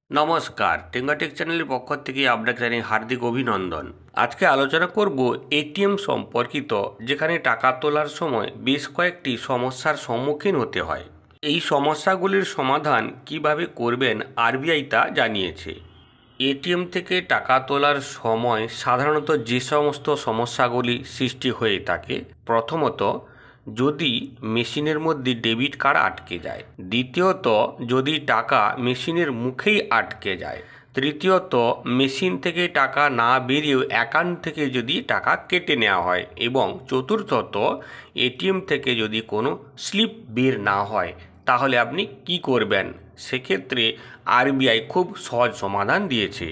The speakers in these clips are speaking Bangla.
নমস্কার, টেঙ্গাটেক চ্যানেলের পক্ষ থেকে আপনাকে জানাই হার্দিক অভিনন্দন। আজকে আলোচনা করব এটিএম সম্পর্কিত, যেখানে টাকা তোলার সময় বেশ কয়েকটি সমস্যার সম্মুখীন হতে হয়। এই সমস্যাগুলির সমাধান কিভাবে করবেন আরবিআই তা জানিয়েছে। এটিএম থেকে টাকা তোলার সময় সাধারণত যে সমস্ত সমস্যাগুলি সৃষ্টি হয়ে থাকে, প্রথমত যদি মেশিনের মধ্যে ডেবিট কার্ড আটকে যায়, দ্বিতীয়ত যদি টাকা মেশিনের মুখেই আটকে যায়, তৃতীয়ত মেশিন থেকে টাকা না বেরিয়েও অ্যাকাউন্ট থেকে যদি টাকা কেটে নেওয়া হয়, এবং চতুর্থত এটিএম থেকে যদি কোনো স্লিপ বের না হয়, তাহলে আপনি কি করবেন। সেক্ষেত্রে আরবিআই খুব সহজ সমাধান দিয়েছে।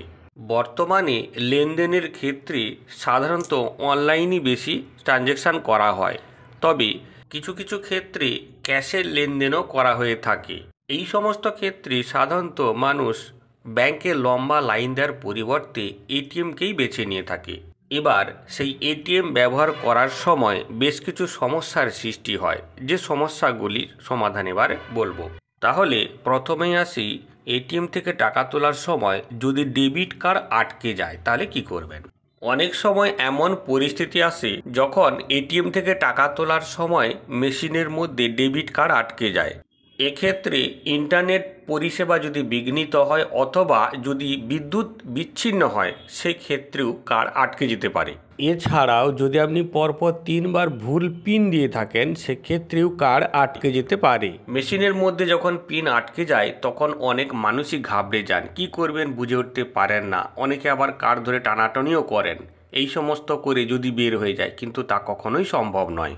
বর্তমানে লেনদেনের ক্ষেত্রে সাধারণত অনলাইনই বেশি ট্রানজ্যাকশান করা হয়, তবে কিছু কিছু ক্ষেত্রে ক্যাশের লেনদেনও করা হয়ে থাকে। এই সমস্ত ক্ষেত্রে সাধারণত মানুষ ব্যাংকে লম্বা লাইন দেওয়ার পরিবর্তে এটিএমকেই বেছে নিয়ে থাকে। এবার সেই এটিএম ব্যবহার করার সময় বেশ কিছু সমস্যার সৃষ্টি হয়, যে সমস্যাগুলির সমাধান এবার বলবো। তাহলে প্রথমেই আসি, এটিএম থেকে টাকা তোলার সময় যদি ডেবিট কার্ড আটকে যায় তাহলে কি করবেন। অনেক সময় এমন পরিস্থিতি আসে যখন এটিএম থেকে টাকা তোলার সময় মেশিনের মধ্যে ডেবিট কার্ড আটকে যায়। এক্ষেত্রে ইন্টারনেট পরিষেবা যদি বিঘ্নিত হয় অথবা যদি বিদ্যুৎ বিচ্ছিন্ন হয়, সেক্ষেত্রেও কার্ড আটকে যেতে পারে। এছাড়াও যদি আপনি পরপর 3 বার ভুল পিন দিয়ে থাকেন, সেক্ষেত্রেও কার্ড আটকে যেতে পারে। মেশিনের মধ্যে যখন পিন আটকে যায় তখন অনেক মানুষই ঘাবড়ে যান, কি করবেন বুঝে উঠতে পারেন না। অনেকে আবার কার্ড ধরে টানাটানিও করেন। এই সমস্ত করে যদি বের হয়ে যায়, কিন্তু তা কখনোই সম্ভব নয়।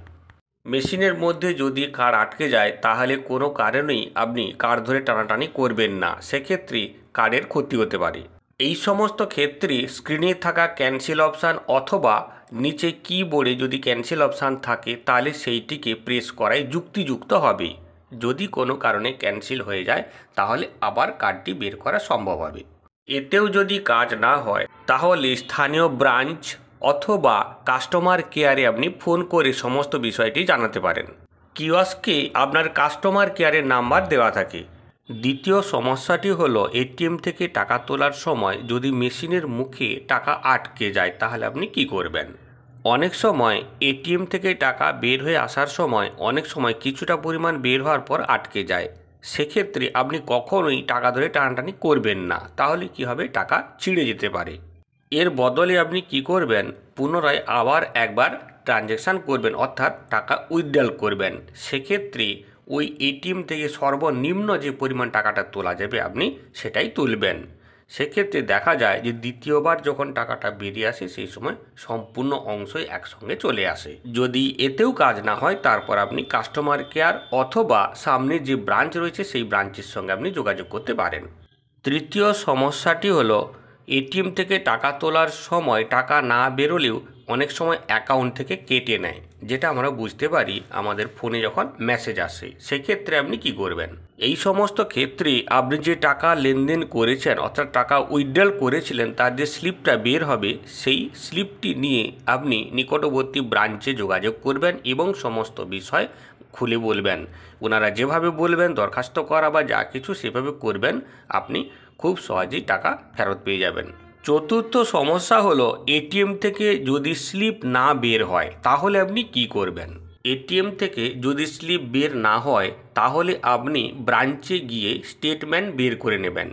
মেশিনের মধ্যে যদি কার্ড আটকে যায় তাহলে কোনো কারণেই আপনি কার্ড ধরে টানাটানি করবেন না, সেক্ষেত্রে কার্ডের ক্ষতি হতে পারে। এই সমস্ত ক্ষেত্রে স্ক্রিনে থাকা ক্যান্সেল অপশান অথবা নিচে কিবোর্ডে যদি ক্যান্সেল অপশান থাকে তাহলে সেইটিকে প্রেস করাই যুক্তিযুক্ত হবে। যদি কোনো কারণে ক্যান্সেল হয়ে যায় তাহলে আবার কার্ডটি বের করা সম্ভব হবে। এতেও যদি কাজ না হয় তাহলে স্থানীয় ব্রাঞ্চ অথবা কাস্টমার কেয়ারে আপনি ফোন করে সমস্ত বিষয়টি জানাতে পারেন। কিওস্কে আপনার কাস্টমার কেয়ারের নাম্বার দেওয়া থাকে। দ্বিতীয় সমস্যাটি হলো, এটিএম থেকে টাকা তোলার সময় যদি মেশিনের মুখে টাকা আটকে যায় তাহলে আপনি কি করবেন। অনেক সময় এটিএম থেকে টাকা বের হয়ে আসার সময় অনেক সময় কিছুটা পরিমাণ বের হওয়ার পর আটকে যায়। সেক্ষেত্রে আপনি কখনোই টাকা ধরে টানাটানি করবেন না, তাহলে কি হবে, টাকা ছিঁড়ে যেতে পারে। এর বদলে আপনি কি করবেন, পুনরায় আবার একবার ট্রানজ্যাকশান করবেন, অর্থাৎ টাকা উইথড্রল করবেন। সেক্ষেত্রে ওই এটিএম থেকে সর্বনিম্ন যে পরিমাণ টাকাটা তোলা যাবে আপনি সেটাই তুলবেন। সেক্ষেত্রে দেখা যায় যে দ্বিতীয়বার যখন টাকাটা বেরিয়ে আসে সেই সময় সম্পূর্ণ অংশই একসঙ্গে চলে আসে। যদি এতেও কাজ না হয় তারপর আপনি কাস্টমার কেয়ার অথবা সামনে যে ব্রাঞ্চ রয়েছে সেই ব্রাঞ্চের সঙ্গে আপনি যোগাযোগ করতে পারেন। তৃতীয় সমস্যাটি হলো, এটিএম থেকে টাকা তোলার সময় টাকা না বেরোলেও অনেক সময় অ্যাকাউন্ট থেকে কেটে নেয়, যেটা আমরা বুঝতে পারি আমাদের ফোনে যখন মেসেজ আসে। সেক্ষেত্রে আপনি কি করবেন। এই সমস্ত ক্ষেত্রে আপনি যে টাকা লেনদেন করেছেন অর্থাৎ টাকা উইথড্রল করেছিলেন তার যে স্লিপটা বের হবে, সেই স্লিপটি নিয়ে আপনি নিকটবর্তী ব্রাঞ্চে যোগাযোগ করবেন এবং সমস্ত বিষয় খুলে বলবেন। ওনারা যেভাবে বলবেন দরখাস্ত করা বা যা কিছু সেভাবে করবেন, আপনি খুব সহজেই টাকা ফেরত পেয়ে যাবেন। চতুর্থ সমস্যা হলো, এটিএম থেকে যদি স্লিপ না বের হয় তাহলে আপনি কি করবেন। এটিএম থেকে যদি স্লিপ বের না হয় তাহলে আপনি ব্রাঞ্চে গিয়ে স্টেটমেন্ট বের করে নেবেন।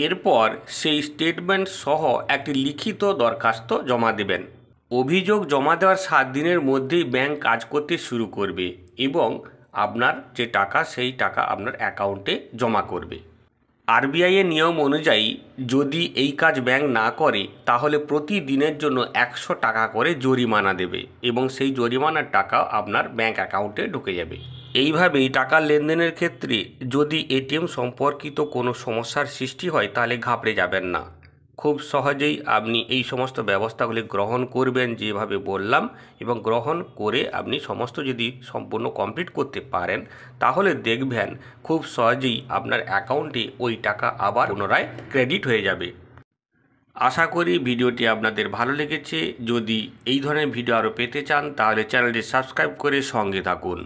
এরপর সেই স্টেটমেন্ট সহ একটি লিখিত দরখাস্ত জমা দেবেন। অভিযোগ জমা দেওয়ার 7 দিনের মধ্যেই ব্যাংক কাজ করতে শুরু করবে এবং আপনার যে টাকা সেই টাকা আপনার অ্যাকাউন্টে জমা করবে। আরবিআই এর নিয়ম অনুযায়ী যদি এই কাজ ব্যাংক না করে তাহলে প্রতিদিনের জন্য 100 টাকা করে জরিমানা দেবে এবং সেই জরিমানার টাকা আপনার ব্যাংক অ্যাকাউন্টে ঢুকে যাবে। এইভাবেই টাকা লেনদেনের ক্ষেত্রে যদি এটিএম সম্পর্কিত কোনো সমস্যার সৃষ্টি হয় তাহলে ঘাবড়ে যাবেন না। খুব সহজেই আপনি এই সমস্ত ব্যবস্থাগুলি গ্রহণ করবেন যেভাবে বললাম, এবং গ্রহণ করে আপনি সমস্ত যদি সম্পূর্ণ কমপ্লিট করতে পারেন তাহলে দেখবেন খুব সহজেই আপনার অ্যাকাউন্টে ওই টাকা আবার পুনরায় ক্রেডিট হয়ে যাবে। আশা করি ভিডিওটি আপনাদের ভালো লেগেছে। যদি এই ধরনের ভিডিও আরও পেতে চান তাহলে চ্যানেলটি সাবস্ক্রাইব করে সঙ্গে থাকুন।